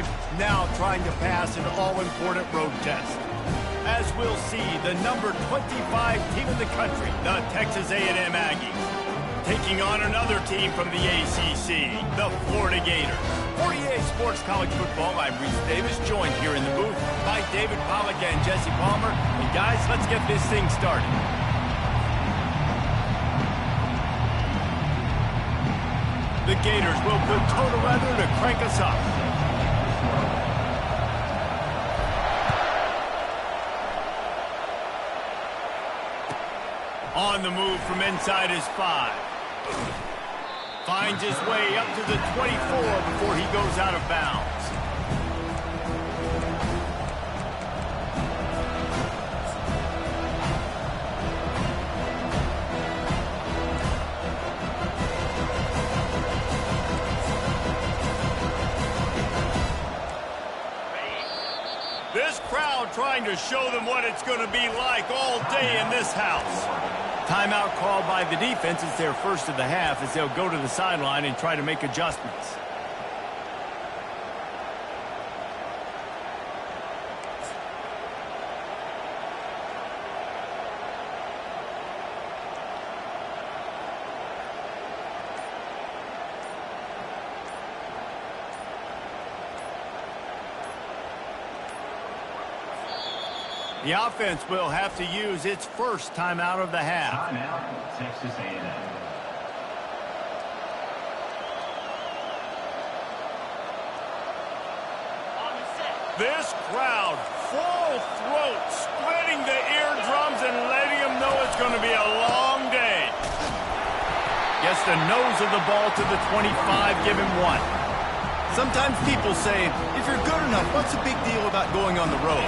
drive, now trying to pass an all-important road test. As we'll see, the number 25 team in the country, the Texas A&M Aggies, taking on another team from the ACC, the Florida Gators. For EA Sports College Football, I'm Reese Davis, joined here in the booth by David Pollack and Jesse Palmer. And guys, let's get this thing started. The Gators will put total weather to crank us up. On the move from inside his 5. Finds his way up to the 24 before he goes out of bounds. This crowd trying to show them what it's going to be like all day in this house. Timeout called by the defense. It's their first of the half as they'll go to the sideline and try to make adjustments. The offense will have to use its first timeout of the half. Timeout, Texas A&M. This crowd, full throat, spreading the eardrums and letting them know it's going to be a long day. Gets the nose of the ball to the 25, give him 1. Sometimes people say, if you're good enough, what's the big deal about going on the road?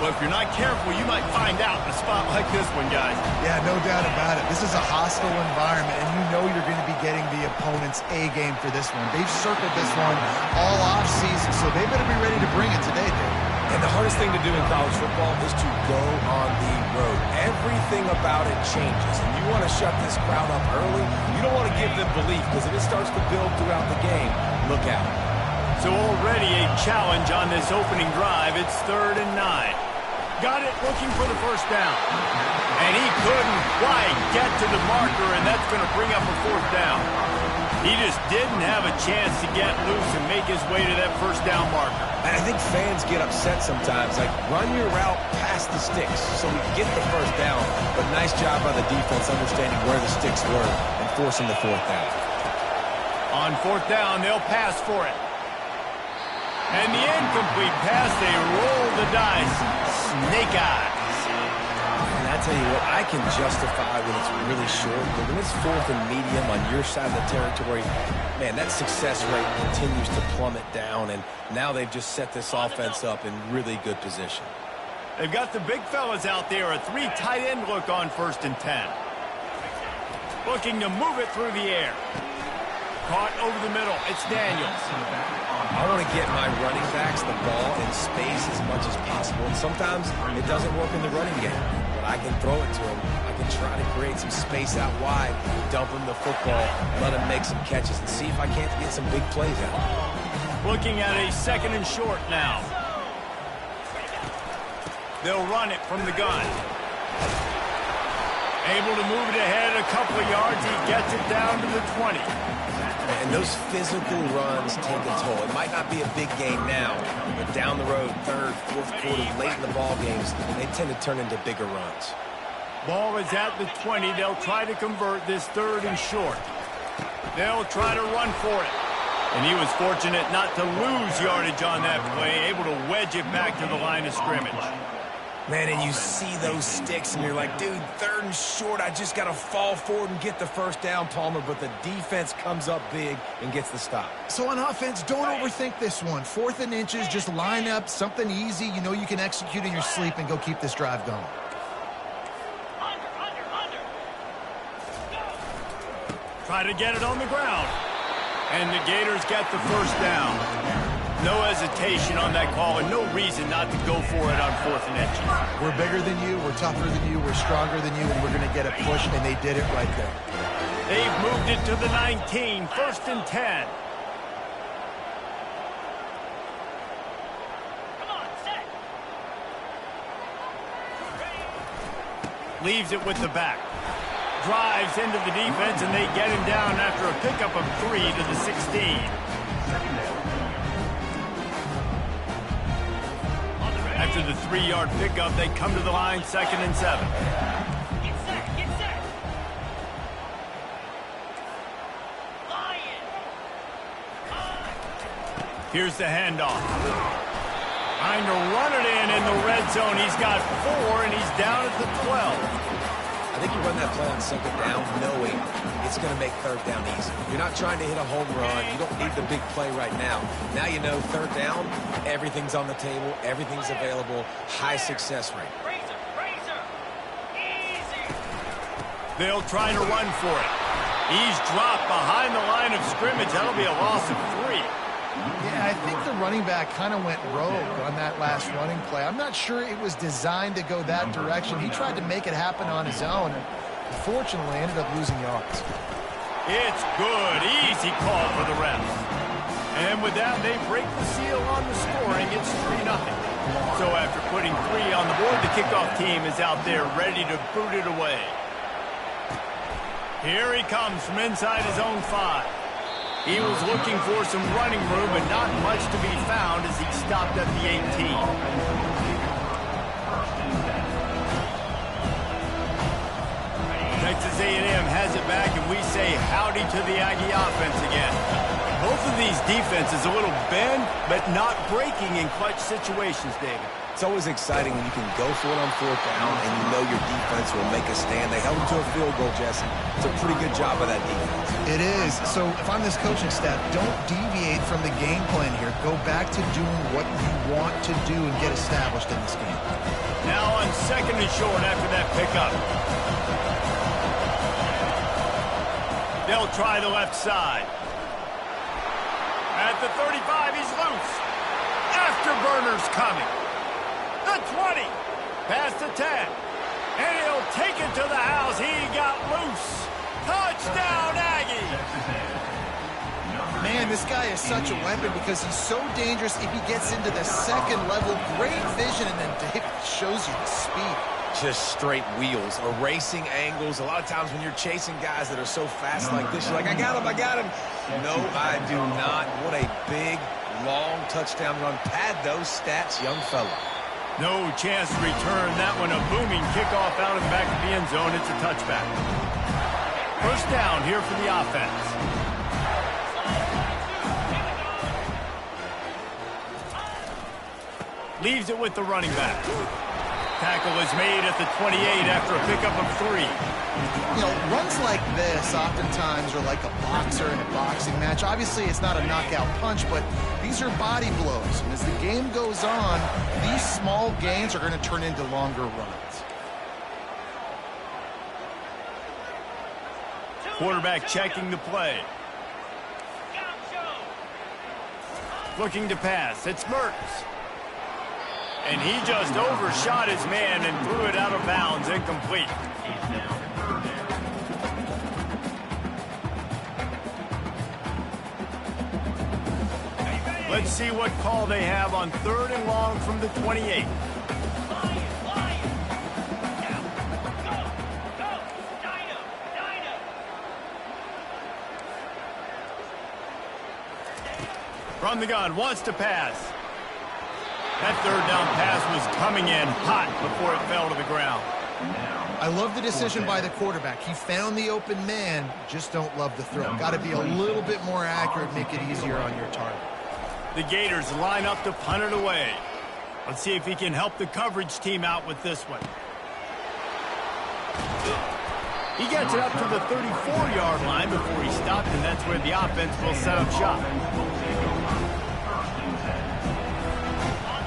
Well, if you're not careful, you might find out in a spot like this one, guys. Yeah, no doubt about it. This is a hostile environment, and you know you're going to be getting the opponent's A game for this one. They've circled this one all off-season, so they better be ready to bring it today, Dave. And the hardest thing to do in college football is to go on the road. Everything about it changes, and you want to shut this crowd up early. You don't want to give them belief, because if it starts to build throughout the game, look out. So already a challenge on this opening drive. It's 3rd and 9. Got it looking for the first down. And he couldn't quite get to the marker, and that's going to bring up a 4th down. He just didn't have a chance to get loose and make his way to that first down marker. And I think fans get upset sometimes. Like, run your route past the sticks so we get the first down. But nice job by the defense understanding where the sticks were and forcing the 4th down. On 4th down, they'll pass for it. And the incomplete pass, they roll the dice. Snake eyes. And I tell you what, I can justify when it's really short, but when it's 4th and medium on your side of the territory, man, that success rate continues to plummet down, and now they've just set this offense up in really good position. They've got the big fellas out there, a 3 tight end look on 1st and 10. Looking to move it through the air. Caught over the middle. It's Daniels. I want to get my running backs the ball in space as much as possible. And sometimes it doesn't work in the running game. But I can throw it to him. I can try to create some space out wide, dump him the football, let him make some catches, and see if I can't get some big plays out. Looking at a 2nd and short now. They'll run it from the gun. Able to move it ahead a couple of yards. He gets it down to the 20. And those physical runs take a toll. It might not be a big game now, but down the road, 3rd, 4th quarter, late in the ball games, they tend to turn into bigger runs. Ball is at the 20. They'll try to convert this 3rd and short. They'll try to run for it. And he was fortunate not to lose yardage on that play, able to wedge it back to the line of scrimmage. Man, and you see those sticks, and you're like, dude, 3rd and short, I just got to fall forward and get the first down, Palmer, but the defense comes up big and gets the stop. So on offense, don't overthink this one. 4th and inches, just line up something easy you know you can execute in your sleep and go keep this drive going. Try to get it on the ground. And the Gators get the first down. No hesitation on that call and no reason not to go for it on 4th and inches. We're bigger than you, we're tougher than you, we're stronger than you, and we're going to get a push, and they did it right there. They've moved it to the 19, 1st and 10. Leaves it with the back. Drives into the defense, and they get him down after a pickup of 3 to the 16. After the 3-yard pickup, they come to the line, 2nd and 7. Get set, get set. Lion. Here's the handoff. Trying to run it in the red zone. He's got 4, and he's down at the 12. I think you run that play on 2nd down knowing it's going to make 3rd down easy. You're not trying to hit a home run. You don't need the big play right now. Now you know 3rd down, everything's on the table, everything's available, high success rate. Razor. Easy. They'll try to run for it. He's dropped behind the line of scrimmage. That'll be a loss of 3. Yeah, I think the running back kind of went rogue on that last running play. I'm not sure it was designed to go that direction. He tried to make it happen on his own, and unfortunately ended up losing yards. It's good. Easy call for the refs. And with that, they break the seal on the scoring. It's 3-0. So after putting 3 on the board, the kickoff team is out there ready to boot it away. Here he comes from inside his own 5. He was looking for some running room, but not much to be found as he stopped at the 18. Texas A&M has it back, and we say howdy to the Aggie offense again. Both of these defenses a little bend, but not breaking in clutch situations, David. It's always exciting when you can go for it on 4th down and you know your defense will make a stand. They held them to a field goal, Jesse. It's a pretty good job by that defense. It is. So if I'm this coaching staff, don't deviate from the game plan here. Go back to doing what you want to do and get established in this game. Now on 2nd and short after that pickup. They'll try the left side. At the 35, he's loose. Afterburner's coming. The 20. Past the 10. And he'll take it to the house. He got loose. Touchdown, Aggie. Man, this guy is such a weapon because he's so dangerous if he gets into the 2nd level. Great vision, and then David shows you the speed. Just straight wheels, erasing angles. A lot of times when you're chasing guys that are so fast like this, you're like, I got him. No, I do not. What a big, long touchdown run. Pad those stats, young fella. No chance to return that one. A booming kickoff out of the back of the end zone. It's a touchback. 1st down here for the offense. Leaves it with the running back. Tackle is made at the 28 after a pickup of 3. You know, runs like this oftentimes are like a boxer in a boxing match. Obviously, it's not a knockout punch, but these are body blows. And as the game goes on, these small gains are going to turn into longer runs. Quarterback checking the play. Looking to pass. It's Mertz. And he just overshot his man and threw it out of bounds, incomplete. Let's see what call they have on 3rd and long from the 28. From the gun, wants to pass. That 3rd down pass was coming in hot before it fell to the ground. I love the decision by the quarterback. He found the open man, just don't love the throw. Got to be a little bit more accurate, make it easier on your target. The Gators line up to punt it away. Let's see if he can help the coverage team out with this one. He gets it up to the 34-yard line before he stopped, and that's where the offense will set up shop.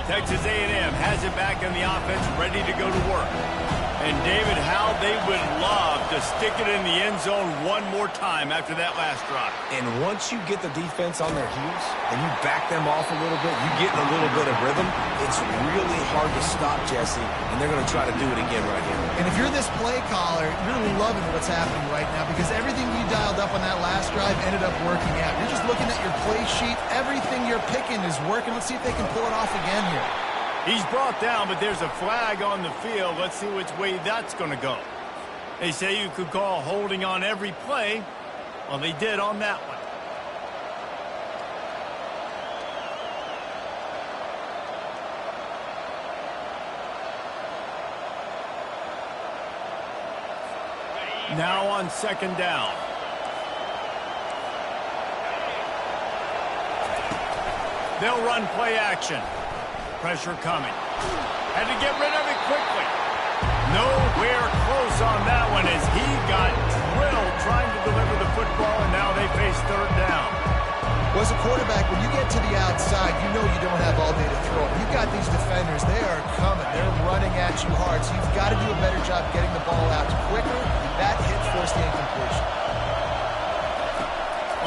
Texas A&M has it back in the offense, ready to go to work. And David, how they would love to stick it in the end zone one more time after that last drive. And once you get the defense on their heels and you back them off a little bit, you get in a little bit of rhythm, it's really hard to stop, Jesse, and they're going to try to do it again right here. And if you're this play caller, you're loving what's happening right now because everything you dialed up on that last drive ended up working out. You're just looking at your play sheet. Everything you're picking is working. Let's see if they can pull it off again here. He's brought down, but there's a flag on the field. Let's see which way that's going to go. They say you could call holding on every play. Well, they did on that one. Now on second down. They'll run play action. Pressure coming. Had to get rid of it quickly. Nowhere close on that one as he got drilled trying to deliver the football, and now they face third down. Well, as a quarterback, when you get to the outside, you know you don't have all day to throw. You've got these defenders. They are coming. They're running at you hard, so you've got to do a better job getting the ball out quicker. That hit forced the incompletion.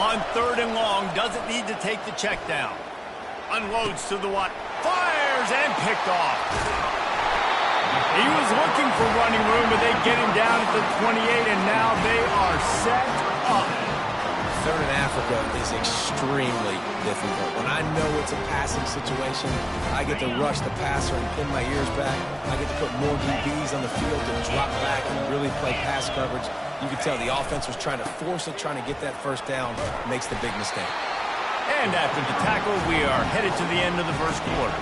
On third and long, doesn't need to take the check down. Unloads to the one. Fires and picked off. He was looking for running room, but they get him down at the 28, and now they are set up. Third in Africa is extremely difficult. When I know it's a passing situation, I get to rush the passer and pin my ears back. I get to put more DBs on the field to drop back and really play pass coverage. You can tell the offense was trying to force it, trying to get that first down, makes the big mistake. And after the tackle, we are headed to the end of the first quarter.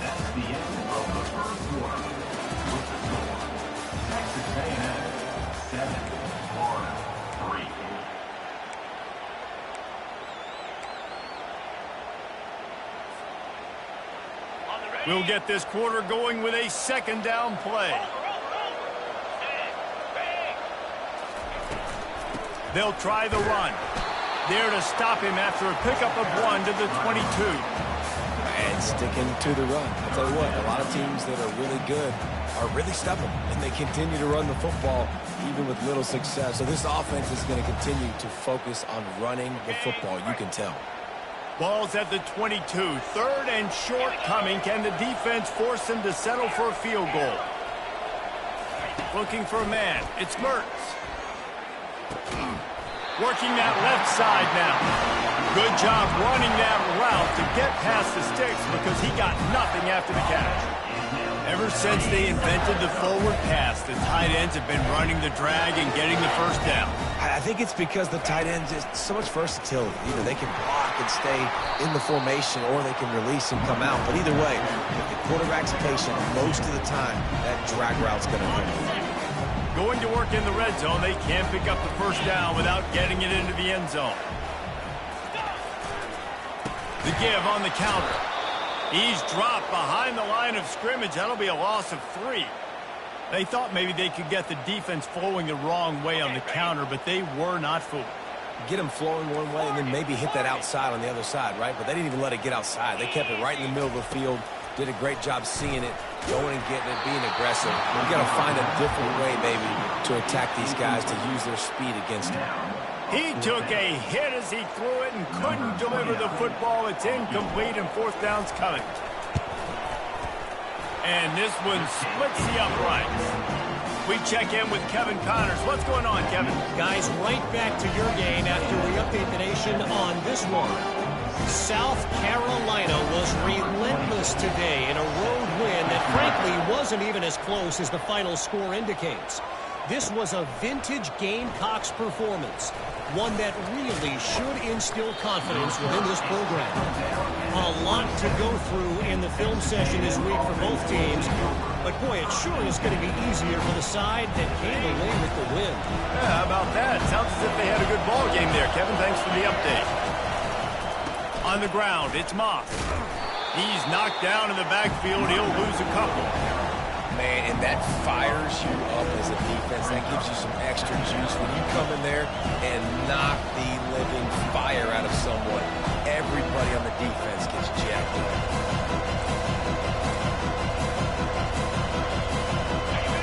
That's the end of the first quarter. With the score, Texas A&M 7, Florida 3. We'll get this quarter going with a second down play. They'll try the run. There to stop him after a pickup of 1 to the 22. And sticking to the run. I'll tell you what, a lot of teams that are really good are really stubborn, and they continue to run the football even with little success. So this offense is going to continue to focus on running the football, you can tell. Ball's at the 22. Third and short coming. Can the defense force them to settle for a field goal? Looking for a man. It's Mertz. Working that left side now. Good job running that route to get past the sticks because he got nothing after the catch. Ever since they invented the forward pass, the tight ends have been running the drag and getting the first down. I think it's because the tight ends is so much versatility. Either they can block and stay in the formation or they can release and come out. But either way, if the quarterback's patient, most of the time, that drag route's going to come. Going to work in the red zone, they can't pick up the first down without getting it into the end zone. The give on the counter. He's dropped behind the line of scrimmage. That'll be a loss of 3. They thought maybe they could get the defense flowing the wrong way on the counter, but they were not fooled. Get them flowing one way and then maybe hit that outside on the other side, right? But they didn't even let it get outside. They kept it right in the middle of the field. Did a great job seeing it, going and getting it, being aggressive. We've got to find a different way, maybe, to attack these guys, to use their speed against them. He took a hit as he threw it and couldn't deliver the football. It's incomplete and fourth down's coming. And this one splits the uprights. We check in with Kevin Connors. What's going on, Kevin? Guys, right back to your game after we update the nation on this one. South Carolina was relentless today in a road win that frankly wasn't even as close as the final score indicates. This was a vintage Gamecocks performance, one that really should instill confidence within this program. A lot to go through in the film session this week for both teams, but boy, it sure is going to be easier for the side that came away with the win. Yeah, how about that? Sounds as if they had a good ball game there, Kevin. Thanks for the update. On the ground, it's Moss. He's knocked down in the backfield. He'll lose a couple. Man, and that fires you up as a defense. That gives you some extra juice when you come in there and knock the living fire out of someone. Everybody on the defense gets jacked up.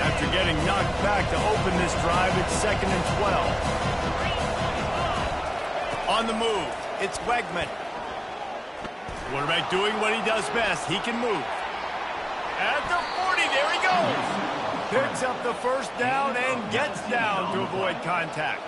After getting knocked back to open this drive, it's 2nd and 12. On the move, it's Wegman. Quarterback doing what he does best. He can move. At the 40, there he goes. Picks up the first down and gets down to avoid contact.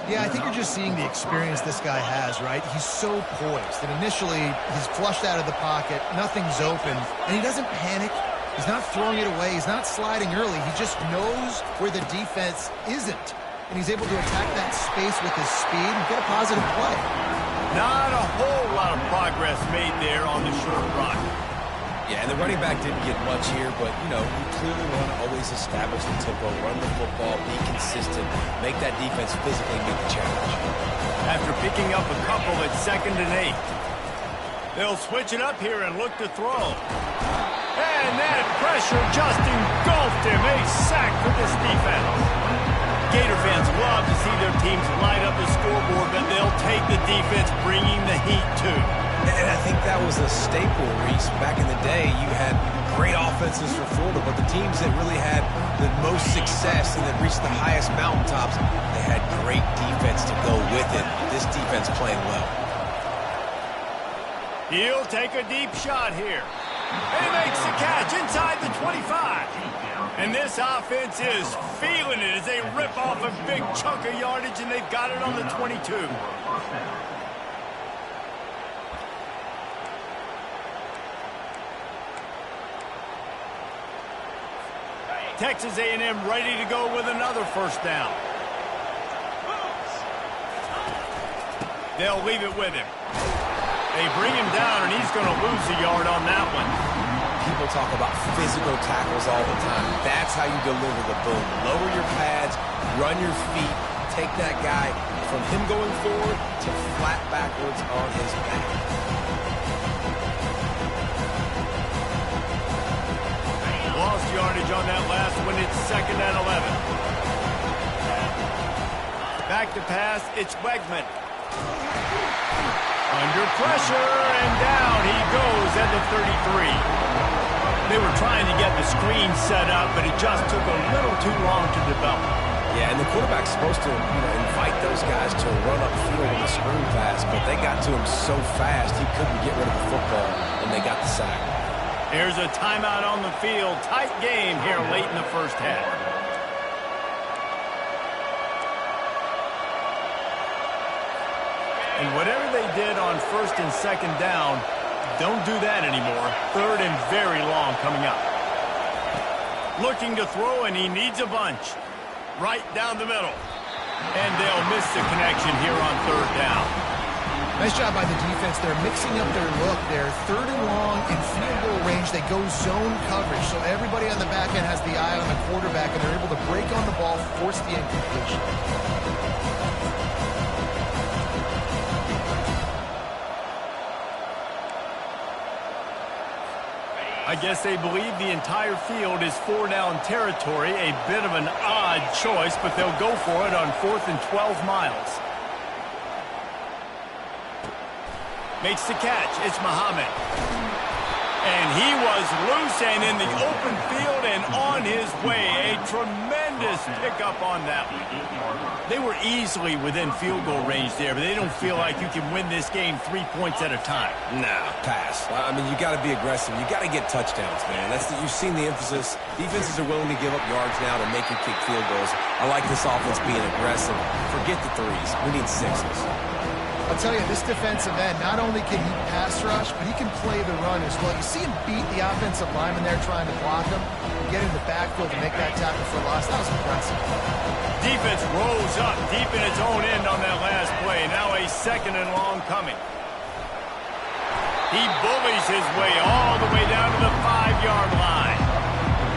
Yeah, I think you're just seeing the experience this guy has, right? He's so poised. And initially, he's flushed out of the pocket. Nothing's open. And he doesn't panic. He's not throwing it away. He's not sliding early. He just knows where the defense isn't. And he's able to attack that space with his speed and get a positive play. Not a whole lot of progress made there on the short run. Yeah, and the running back didn't get much here, but, you know, you clearly want to always establish the tempo, run the football, be consistent, make that defense physically meet the challenge. After picking up a couple at 2nd and 8. They'll switch it up here and look to throw. And that pressure just engulfed him. A sack for this defense. Gator fans love to see their teams light up the scoreboard, but they'll take the defense bringing the heat too. And I think that was a staple, Reese. Back in the day, you had great offenses for Florida, but the teams that really had the most success and that reached the highest mountaintops, they had great defense to go with it. This defense playing well. He'll take a deep shot here. And he makes the catch inside the 25. And this offense is feeling it as they rip off a big chunk of yardage, and they've got it on the 22. Texas A&M ready to go with another first down. They'll leave it with him. They bring him down, and he's going to lose a yard on that one. People talk about physical tackles all the time. That's how you deliver the boom. Lower your pads, run your feet, take that guy from him going forward to flat backwards on his back. Lost yardage on that last one. It's 2nd and 11. Back to pass. It's Wegman. Under pressure, and down he goes at the 33. They were trying to get the screen set up, but it just took a little too long to develop. Yeah, and the quarterback's supposed to, invite those guys to run upfield with a screen pass, but they got to him so fast he couldn't get rid of the football, and they got the sack. Here's a timeout on the field. Tight game here late in the first half. And whatever they did on 1st and 2nd down, don't do that anymore. 3rd and very long coming up. Looking to throw, and he needs a bunch. Right down the middle. And they'll miss the connection here on 3rd down. Nice job by the defense. They're mixing up their look. They're 3rd and long in field goal range. They go zone coverage. So everybody on the back end has the eye on the quarterback, and they're able to break on the ball, force the incompletion. I guess they believe the entire field is 4-down territory. A bit of an odd choice, but they'll go for it on 4th and 12 miles. Makes the catch. It's Muhammad. And he was loose and in the open field and on his way. A tremendous pickup on that one. They were easily within field goal range there, but they don't feel like you can win this game 3 points at a time. Nah, pass. I mean, you got to be aggressive. You got to get touchdowns, man. You've seen the emphasis. Defenses are willing to give up yards now to make you kick field goals. I like this offense being aggressive. Forget the threes. We need sixes. I'll tell you, this defensive end, not only can he pass rush, but he can play the run as well. You see him beat the offensive lineman there trying to block him, get in the backfield to make that tackle for loss. That was impressive. Defense rose up deep in its own end on that last play. Now a 2nd and long coming. He bullies his way all the way down to the 5-yard line.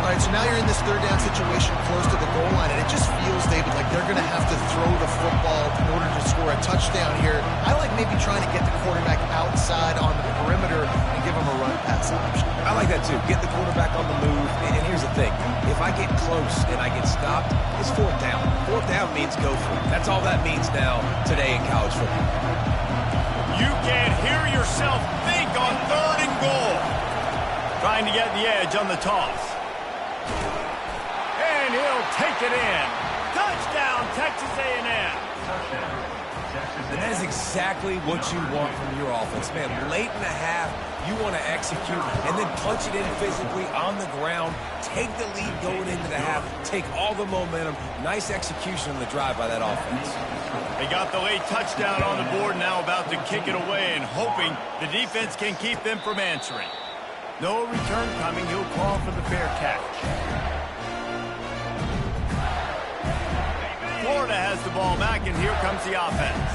All right, so now you're in this 3rd down situation close to the goal line, and it just feels, David, like they're going to have to throw the football in order to score a touchdown here. I like maybe trying to get the quarterback outside on the perimeter and give him a run-pass option. I like that, too. Get the quarterback on the move. And here's the thing. If I get close and I get stopped, it's 4th down. 4th down means go for it. That's all that means now today in college football. You can hear yourself think on 3rd and goal. Trying to get the edge on the toss. And he'll take it in. Touchdown, Texas A&M. And that is exactly what you want from your offense, man. Late in the half, you want to execute and then punch it in physically on the ground, take the lead going into the half, take all the momentum. Nice execution on the drive by that offense. They got the late touchdown on the board, now about to kick it away and hoping the defense can keep them from answering. No return coming. He'll call for the fair catch. Florida has the ball back, and here comes the offense.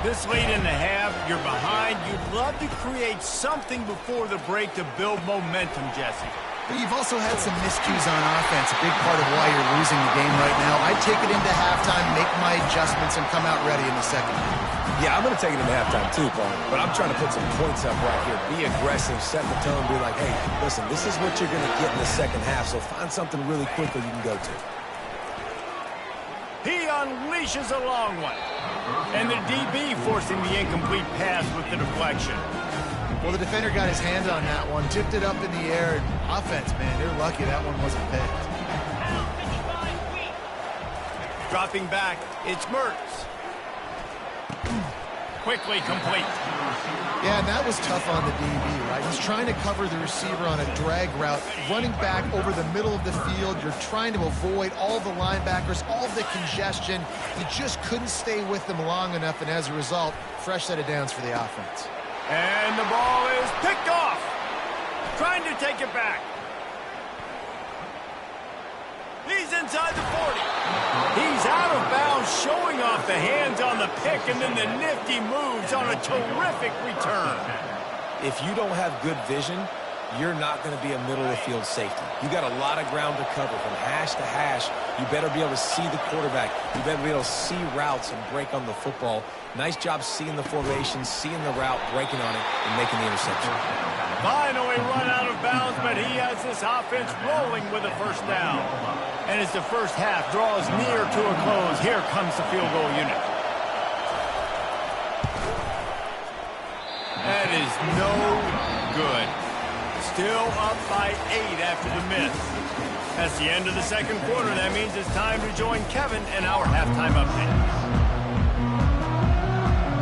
This late in the half, you're behind. You'd love to create something before the break to build momentum, Jesse. But you've also had some miscues on offense, a big part of why you're losing the game right now. I'd take it into halftime, make my adjustments, and come out ready in the second half. Yeah, I'm going to take it into halftime too, Paul. But I'm trying to put some points up right here. Be aggressive, set the tone, be like, hey, listen, this is what you're going to get in the second half, so find something really quickly you can go to. He unleashes a long one. And the DB forcing the incomplete pass with the deflection. Well, the defender got his hand on that one, tipped it up in the air, and offense, man, they're lucky that one wasn't picked. Dropping back, it's Mertz. Quickly complete. Yeah, and that was tough on the DB, right? He's trying to cover the receiver on a drag route, running back over the middle of the field. You're trying to avoid all the linebackers, all the congestion. He just couldn't stay with them long enough, and as a result, fresh set of downs for the offense. And the ball is picked off. Trying to take it back. He's inside the 40. He's out of bounds, showing off the hands on the pick, and then the nifty moves on a terrific return. If you don't have good vision, you're not going to be a middle-of-the-field safety. You got a lot of ground to cover from hash to hash. You better be able to see the quarterback. You better be able to see routes and break on the football. Nice job seeing the formation, seeing the route, breaking on it, and making the interception. Finally run out of bounds, but he has this offense rolling with a first down. And as the first half draws near to a close, here comes the field goal unit. That is no good. Still up by 8 after the miss. That's the end of the second quarter. That means it's time to join Kevin in our halftime update.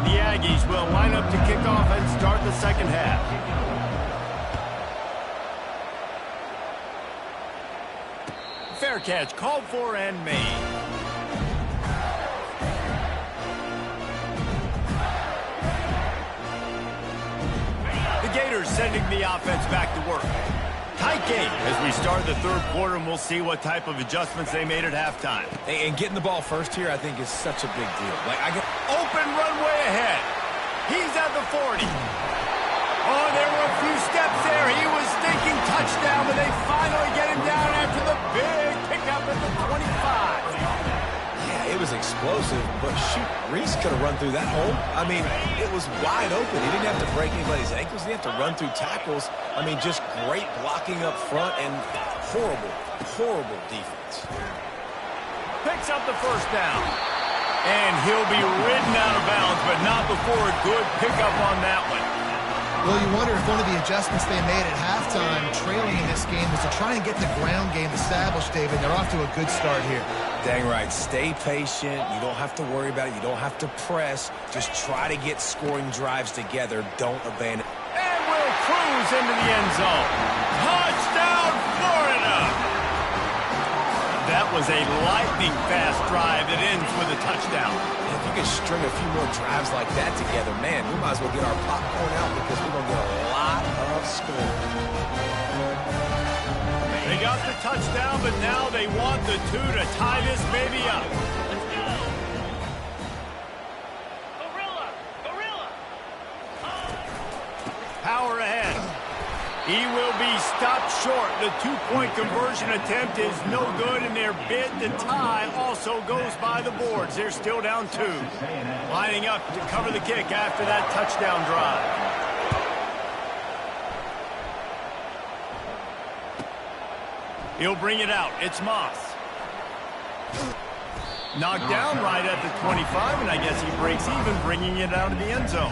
The Aggies will line up to kick off and start the second half. Fair catch called for and made. The Gators sending the offense back to work. Tight game as we start the third quarter, and we'll see what type of adjustments they made at halftime. And getting the ball first here, I think, is such a big deal. Open runway ahead. He's at the 40. Oh, there were a few steps there. He was thinking touchdown, but they finally get him down after the big pickup at the 25. Yeah, it was explosive, but shoot, Reese could have run through that hole. I mean, it was wide open. He didn't have to break anybody's ankles. He didn't have to run through tackles. I mean, just great blocking up front and horrible, horrible defense. Picks up the first down. And he'll be ridden out of bounds, but not before a good pickup on that one. Well, you wonder if one of the adjustments they made at halftime, trailing in this game, was to try and get the ground game established, David. They're off to a good start here. Dang right. Stay patient. You don't have to worry about it. You don't have to press. Just try to get scoring drives together. Don't abandon. And will cruise into the end zone. Touchdown, Florida! That was a lightning-fast drive that ends with a touchdown. If you can string a few more drives like that together, man, we might as well get our popcorn out because we're going to get a lot of scoring. They got the touchdown, but now they want the 2 to tie this baby up. Let's go! Gorilla! Gorilla! Power ahead. He will be stopped short. The 2-point conversion attempt is no good, and their bid to tie also goes by the boards. They're still down 2. Lining up to cover the kick after that touchdown drive. He'll bring it out. It's Moss. Knocked down right at the 25, and I guess he breaks even, bringing it out of the end zone.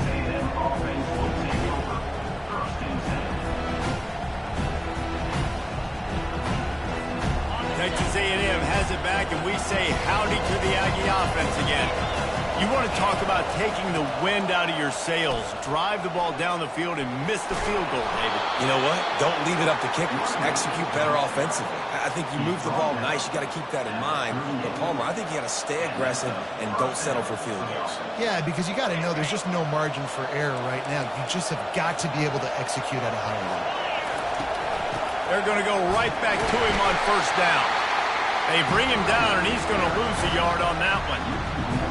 Texas A&M has it back, and we say howdy to the Aggie offense again. You want to talk about taking the wind out of your sails. Drive the ball down the field and miss the field goal, David. You know what? Don't leave it up to kickers. Execute better offensively. I think you move the ball nice. You got to keep that in mind. But Palmer, I think you got to stay aggressive and don't settle for field goals. Yeah, because you got to know there's just no margin for error right now. You just have got to be able to execute at a high level. They're going to go right back to him on first down. They bring him down, and he's going to lose a yard on that one.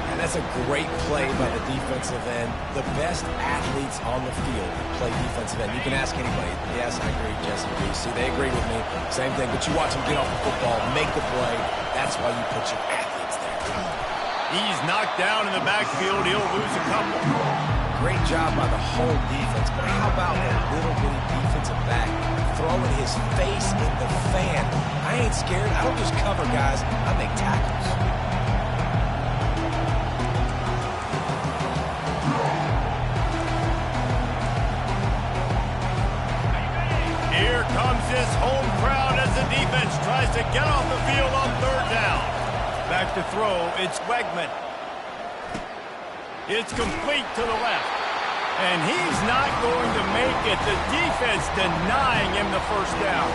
And that's a great play by the defensive end. The best athletes on the field play defensive end. You can ask anybody. Yes, I agree, Jesse. See, they agree with me. Same thing. But you watch them get off the football, make the play. That's why you put your athletes there. He's knocked down in the backfield. He'll lose a couple. Great job by the whole defense. But how about that little bitty defensive back throwing his face in the fan? I ain't scared. I don't just cover guys. I make tackles. Here comes this home crowd as the defense tries to get off the field on third down. Back to throw, it's Wegman. It's complete to the left. And he's not going to make it. The defense denying him the first down.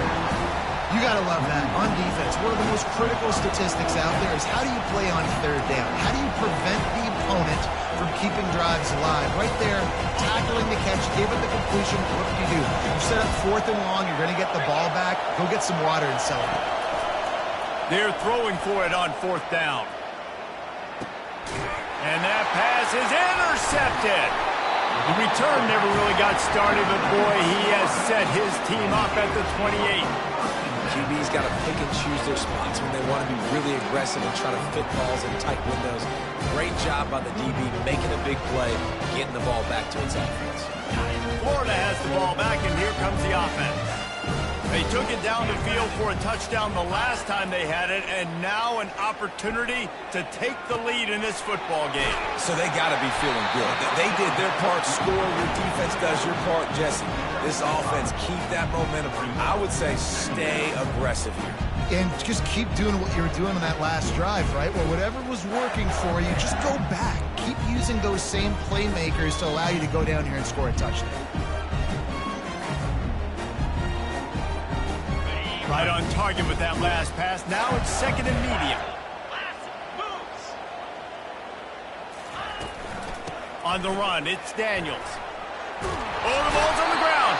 You got to love that. On defense, one of the most critical statistics out there is how do you play on third down? How do you prevent the opponent from keeping drives alive? Right there, tackling the catch, gave it the completion. What do? You set up fourth and long. You're going to get the ball back. Go get some water and celebrate. They're throwing for it on fourth down. And that pass is intercepted. The return never really got started, but boy, he has set his team up at the 28. QB's got to pick and choose their spots when they want to be really aggressive and try to fit balls in tight windows. Great job by the DB making a big play, getting the ball back to its offense. Florida has the ball back, and here comes the offense. They took it down the field for a touchdown the last time they had it, and now an opportunity to take the lead in this football game. So they got to be feeling good. They did their part, score. Your defense does your part, Jesse. This offense, keep that momentum. I would say stay aggressive here. And just keep doing what you were doing on that last drive, right? Well, whatever was working for you, just go back. Keep using those same playmakers to allow you to go down here and score a touchdown. Right on target with that last pass. Now it's second and medium. On the run, it's Daniels. Oh, the ball's on the ground.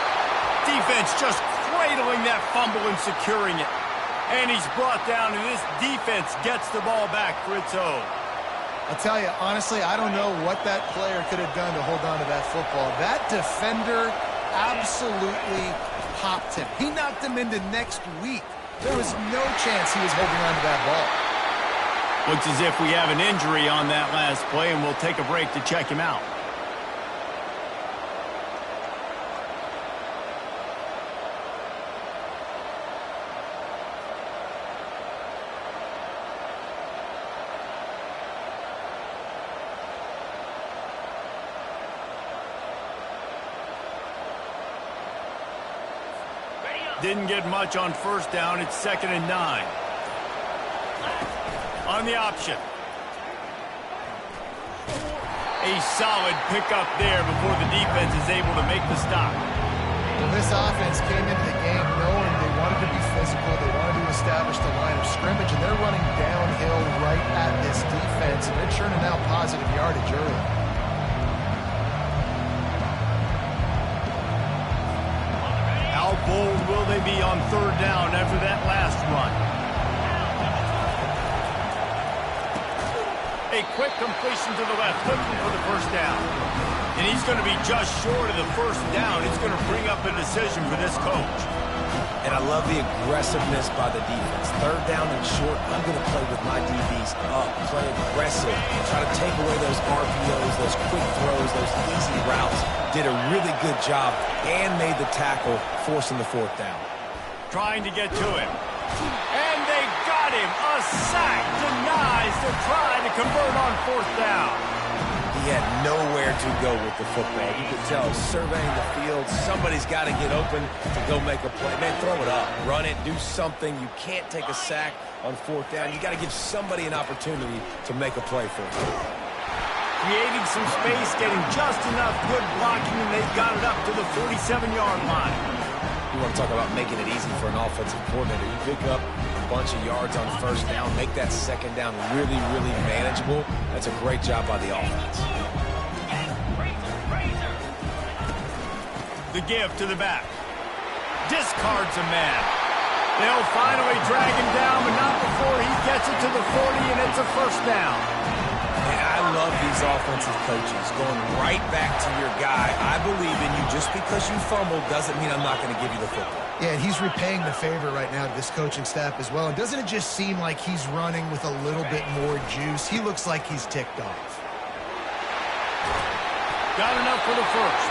Defense just cradling that fumble and securing it. And he's brought down, and this defense gets the ball back for its own. I'll tell you, honestly, I don't know what that player could have done to hold on to that football. That defender absolutely popped him. He knocked him into next week. There was no chance he was holding on to that ball. Looks as if we have an injury on that last play, and we'll take a break to check him out. Didn't get much on first down. It's second and 9. On the option. A solid pickup there before the defense is able to make the stop. Well, this offense came into the game knowing they wanted to be physical. They wanted to establish the line of scrimmage, and they're running downhill right at this defense, and they're churning out positive yardage early. How bold will they be on third down after that last run? A quick completion to the left, looking for the first down. And he's going to be just short of the first down. It's going to bring up a decision for this coach. And I love the aggressiveness by the defense. Third down and short, I'm going to play with my DBs up, play aggressive, try to take away those RPOs, those quick throws, those easy routes. Did a really good job and made the tackle, forcing the fourth down. Trying to get to him. And they got him. A sack denies to try to convert on fourth down. He had nowhere to go with the football. You could tell, surveying the field, somebody's got to get open to go make a play. Man, throw it up, run it, do something. You can't take a sack on fourth down. You got to give somebody an opportunity to make a play for you. creating some space, getting just enough good blocking, and they've got it up to the 47-yard line. You want to talk about making it easy for an offensive coordinator. You pick up a bunch of yards on first down, make that second down really, really manageable. That's a great job by the offense. The give to the back. Discards a man. They'll finally drag him down, but not before he gets it to the 40, and it's a first down. And I love these offensive coaches going right back to your guy. I believe in you. Just because you fumbled doesn't mean I'm not going to give you the football. Yeah, and he's repaying the favor right now to this coaching staff as well. And doesn't it just seem like he's running with a little bit more juice? He looks like he's ticked off. Got enough for the first.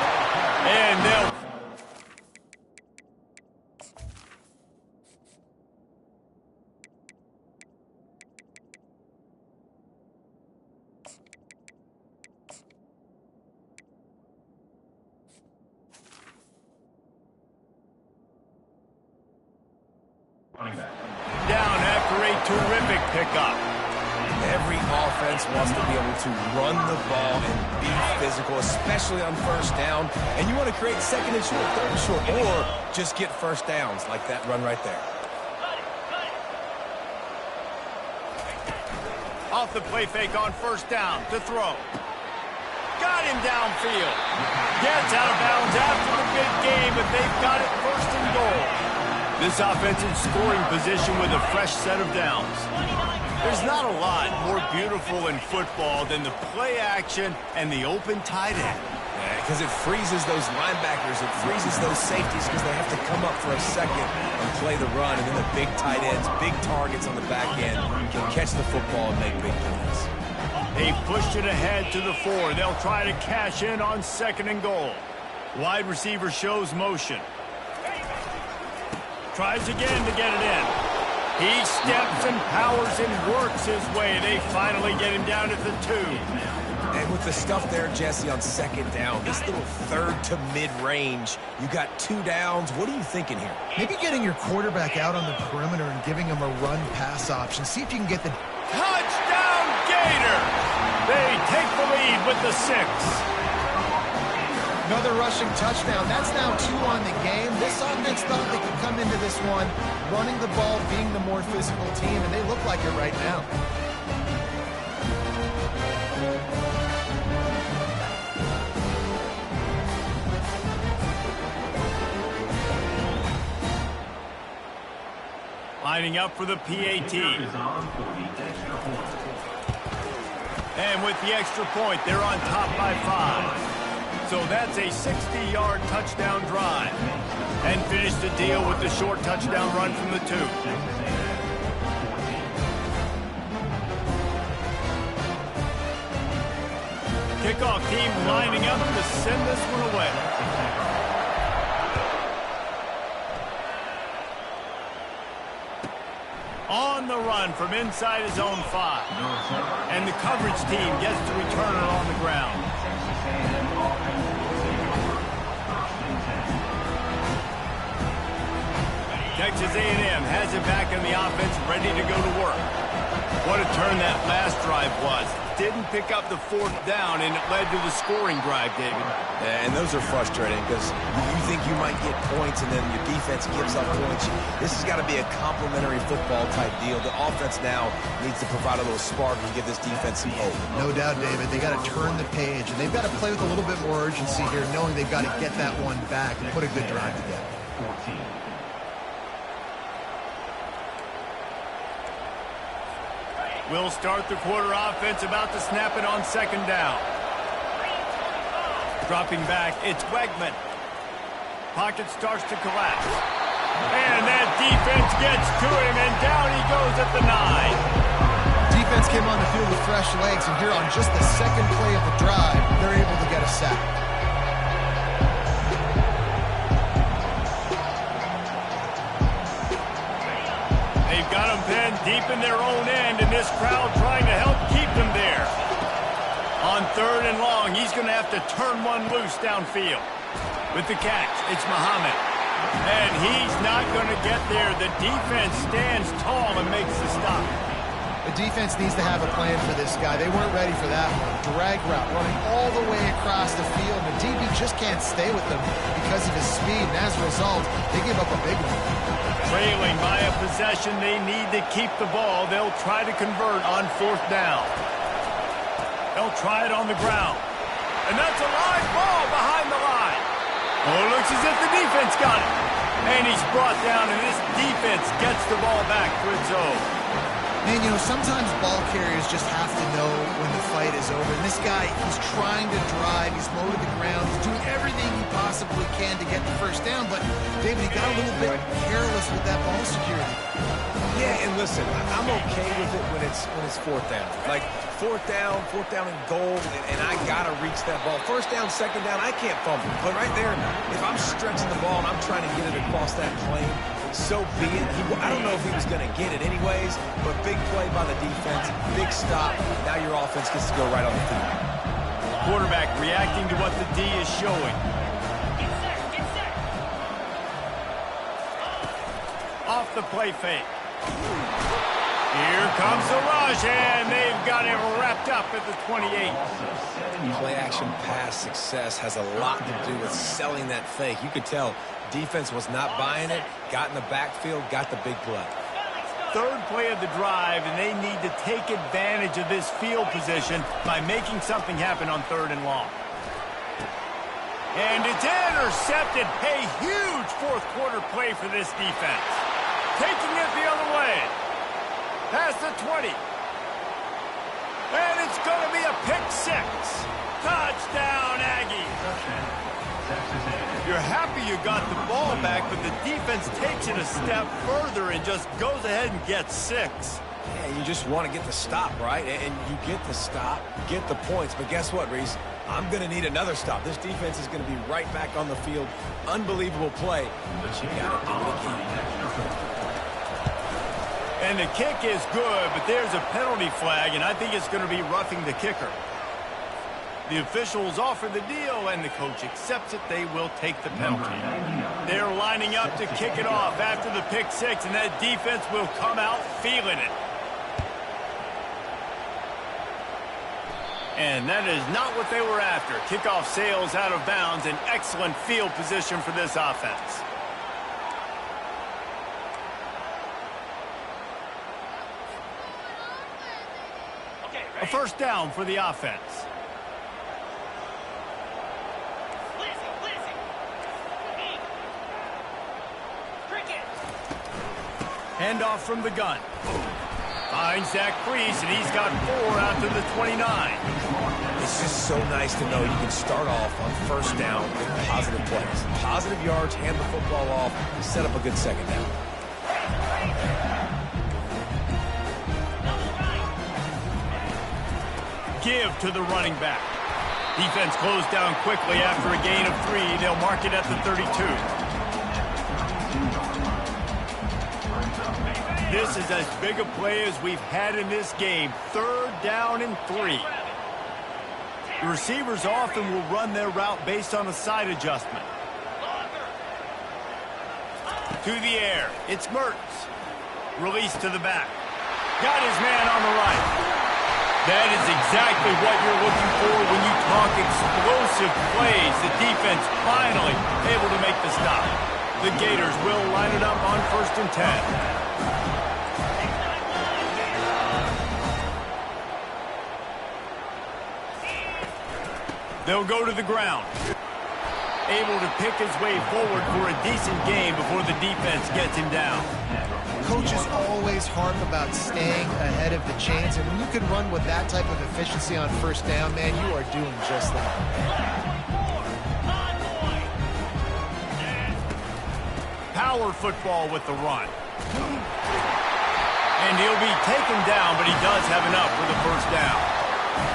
And they'll... down after a terrific pickup. Every offense wants to be able to run the ball and be physical, especially on first down. And you want to create second and short, third and short, or just get first downs like that run right there. Off the play fake on first down to throw. Got him downfield. Gets out of bounds after the big game, but they've got it first and goal. This offense in scoring position with a fresh set of downs. There's not a lot more beautiful in football than the play action and the open tight end. Yeah, because it freezes those linebackers, it freezes those safeties because they have to come up for a second and play the run, and then the big tight ends, big targets on the back end can catch the football and make big plays. They pushed it ahead to the 4. They'll try to cash in on second and goal. Wide receiver shows motion. Tries again to get it in. He steps and powers and works his way. They finally get him down at the 2. And with the stuff there, Jesse, on second down, this little third to mid-range, you got 2 downs. What are you thinking here? Maybe getting your quarterback out on the perimeter and giving him a run-pass option. See if you can get the... Touchdown, Gator! They take the lead with the 6. Another rushing touchdown. That's now 2 on the game. This offense thought they could come into this one running the ball, being the more physical team, and they look like it right now. Lining up for the PAT. And with the extra point, they're on top by 5. So that's a 60-yard touchdown drive. And finish the deal with the short touchdown run from the 2. Kickoff team lining up to send this one away. On the run from inside his own 5. And the coverage team gets to return it on the ground. Texas A&M has it back in the offense, ready to go to work. What a turn that last drive was. Didn't pick up the 4th down, and it led to the scoring drive, David. And those are frustrating because you think you might get points, and then your defense gives up points. This has got to be a complementary football type deal. The offense now needs to provide a little spark and give this defense some hope. No doubt, David. They got to turn the page, and they've got to play with a little bit more urgency here, knowing they've got to get that one back and put a good drive together. 14. We'll start the quarter offense, about to snap it on second down. Dropping back, it's Wegman. Pocket starts to collapse. And that defense gets to him, and down he goes at the 9. Defense came on the field with fresh legs, and here on just the second play of the drive, they're able to get a sack. They've got them pinned deep in their own end, and this crowd trying to help keep them there. On 3rd and long, he's going to have to turn one loose downfield. With the catch, it's Muhammad. And he's not going to get there. The defense stands tall and makes the stop. The defense needs to have a plan for this guy. They weren't ready for that one. Drag route running all the way across the field. The DB just can't stay with them because of his speed, and as a result, they give up a big one. Trailing by a possession, they need to keep the ball. They'll try to convert on 4th down. They'll try it on the ground. And that's a live ball behind the line. Oh, it looks as if the defense got it. And he's brought down, and this defense gets the ball back for its own. Man, you know, sometimes ball carriers just have to know when the fight is over. And this guy, he's trying to drive. He's low to the ground. He's doing everything he possibly can to get the first down. But, David, he got a little bit careless with that ball security. Yeah, and listen, I'm okay with it when it's 4th down. Like, 4th down and goal, and I got to reach that ball. 1st down, 2nd down, I can't fumble. But right there, if I'm stretching the ball and I'm trying to get it across that plane, so be it. I don't know if he was going to get it anyways, but big play by the defense, big stop. Now your offense gets to go right on the field. Quarterback reacting to what the D is showing. Get set, get set. Off the play fake. Here comes the rush, and they've got it wrapped up at the 28. Play-action pass success has a lot to do with selling that fake. You could tell defense was not buying it, got in the backfield, got the big play. 3rd play of the drive, and they need to take advantage of this field position by making something happen on 3rd and long. And it's intercepted. A huge 4th quarter play for this defense. Taking it the other way. Past the 20. And it's going to be a pick 6. Touchdown, Aggie. You're happy you got the ball back, but the defense takes it a step further and just goes ahead and gets 6. Yeah, you just want to get the stop, right? And you get the stop, get the points. But guess what, Reese? I'm going to need another stop. This defense is going to be right back on the field. Unbelievable play, but you got to do it again. And the kick is good, but there's a penalty flag, and I think it's going to be roughing the kicker. The officials offer the deal, and the coach accepts it. They will take the penalty. They're lining up to kick it off after the pick 6, and that defense will come out feeling it. And that is not what they were after. Kickoff sails out of bounds, an excellent field position for this offense. A 1st down for the offense. Handoff from the gun. Finds Zach Priest, and he's got 4 out to the 29. It's just so nice to know you can start off on 1st down with positive plays. Positive yards, hand the football off, set up a good 2nd down. Give to the running back. Defense closed down quickly after a gain of 3. They'll mark it at the 32. This is as big a play as we've had in this game. 3rd down and 3. The receivers often will run their route based on a side adjustment. To the air. It's Mertz. Release to the back. Got his man on the right. That is exactly what you're looking for when you talk explosive plays. The defense finally able to make the stop. The Gators will line it up on 1st and 10. They'll go to the ground. Able to pick his way forward for a decent game before the defense gets him down. Coaches always harp about staying ahead of the chains, and when you can run with that type of efficiency on 1st down, man, you are doing just that. Power football with the run. And he'll be taken down, but he does have enough for the 1st down.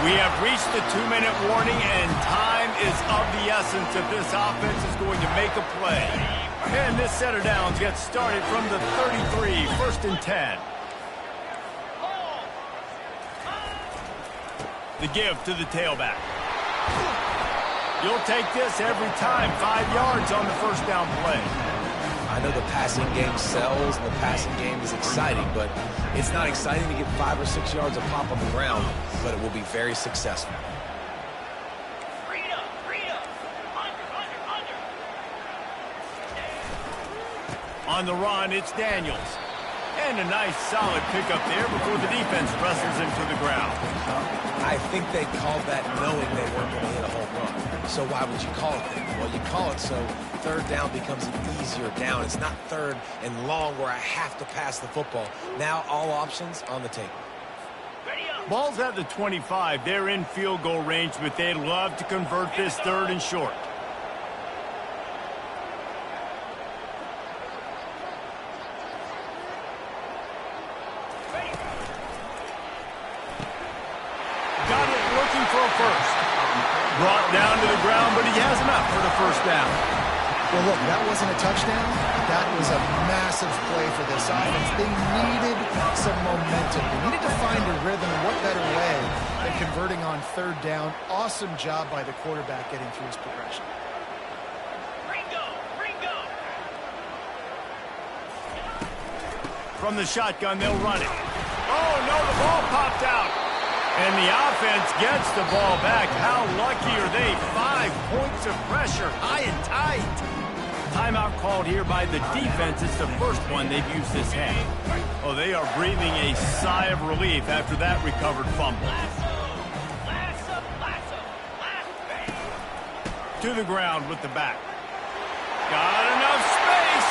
We have reached the 2-minute warning, and time is of the essence if this offense is going to make a play. And this set of downs gets started from the 33, 1st and 10. The give to the tailback. You'll take this every time. 5 yards on the 1st down play. I I know the passing game sells and the passing game is exciting, but it's not exciting to get 5 or 6 yards a pop on the ground, but it will be very successful. Freedom, freedom. Under. On the run, it's Daniels. And a nice solid pickup there before the defense wrestles him to the ground. I think they called that knowing they weren't going to hit a home run. So why would you call it that? Well, you call it so third down becomes an easier down. It's not third and long where I have to pass the football. Now all options on the table. Ready up. Ball's at the 25. They're in field goal range, but they'd love to convert this third and short. Got it looking for a first. Brought down to the ground, but he has enough for the first down. Well, look, that wasn't a touchdown. That was a massive play for this offense. They needed some momentum. They needed to find a rhythm, and what better way than converting on third down. Awesome job by the quarterback getting through his progression. Ringo, Ringo. From the shotgun, they'll run it. Oh, no, the ball popped out. And the offense gets the ball back. How lucky are they? 5 points of pressure, high and tight. Timeout called here by the defense. It's the first one they've used this half. Oh, they are breathing a sigh of relief after that recovered fumble. Lasso. To the ground with the back. Got enough space.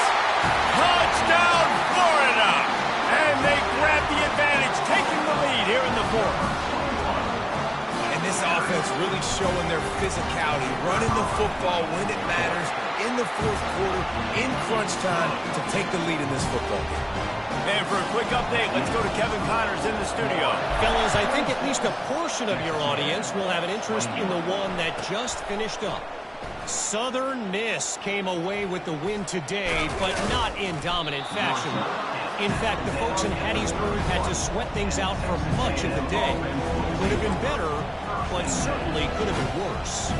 Touchdown, Florida. And they grab the advantage, taking the lead here in the fourth. This offense really showing their physicality, running the football when it matters, in the fourth quarter, in crunch time, to take the lead in this football game. And for a quick update, let's go to Kevin Connors in the studio. Fellas, I think at least a portion of your audience will have an interest in the one that just finished up. Southern Miss came away with the win today, but not in dominant fashion. In fact, the folks in Hattiesburg had to sweat things out for much of the day. Could have been better, but certainly could have been worse.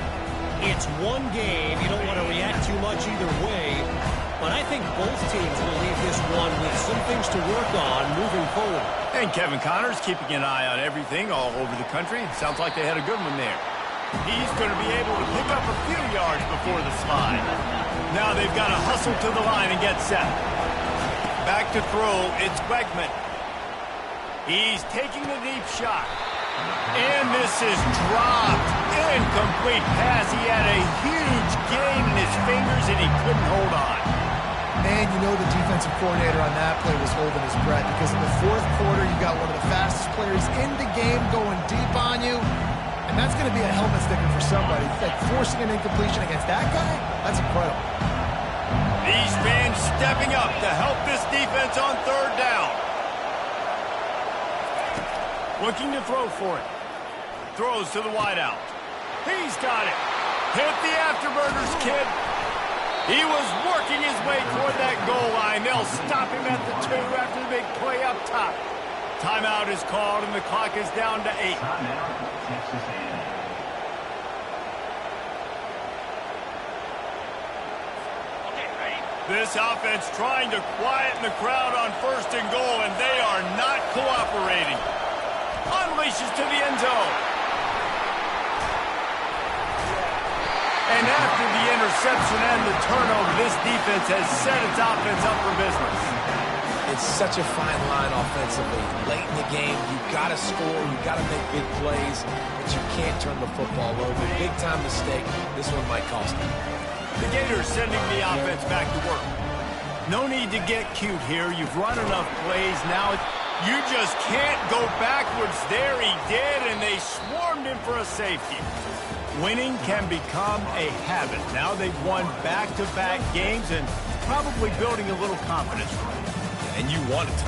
It's one game. You don't want to react too much either way, but I think both teams will leave this one with some things to work on moving forward. And Kevin Connors keeping an eye on everything all over the country. Sounds like they had a good one there. He's going to be able to pick up a few yards before the slide. Now they've got to hustle to the line and get set. Back to throw, it's Wegman. He's taking the deep shot. And this is dropped. Incomplete pass. He had a huge gain in his fingers and he couldn't hold on. And you know the defensive coordinator on that play was holding his breath because in the fourth quarter, you got one of the fastest players in the game going deep on you. And that's going to be a helmet sticker for somebody. Like forcing an incompletion against that guy, that's incredible. These fans stepping up to help this defense on third down. Looking to throw for it. Throws to the wideout. He's got it. Hit the afterburners, kid. He was working his way toward that goal line. They'll stop him at the 2 after the big play up top. Timeout is called and the clock is down to 8. Timeout, Texas A&M. Okay, ready? This offense trying to quieten the crowd on first and goal, and they are not cooperating. Unleashes to the end zone. And after the interception and the turnover, this defense has set its offense up for business. It's such a fine line offensively. Late in the game, you've got to score, you've got to make big plays, but you can't turn the football over. Big-time mistake. This one might cost them. The Gators sending the offense back to work. No need to get cute here. You've run enough plays. Now you just can't go backwards. There he did, and they swarmed him for a safety. Winning can become a habit. Now they've won back-to-back games and probably building a little confidence. And you want it to be.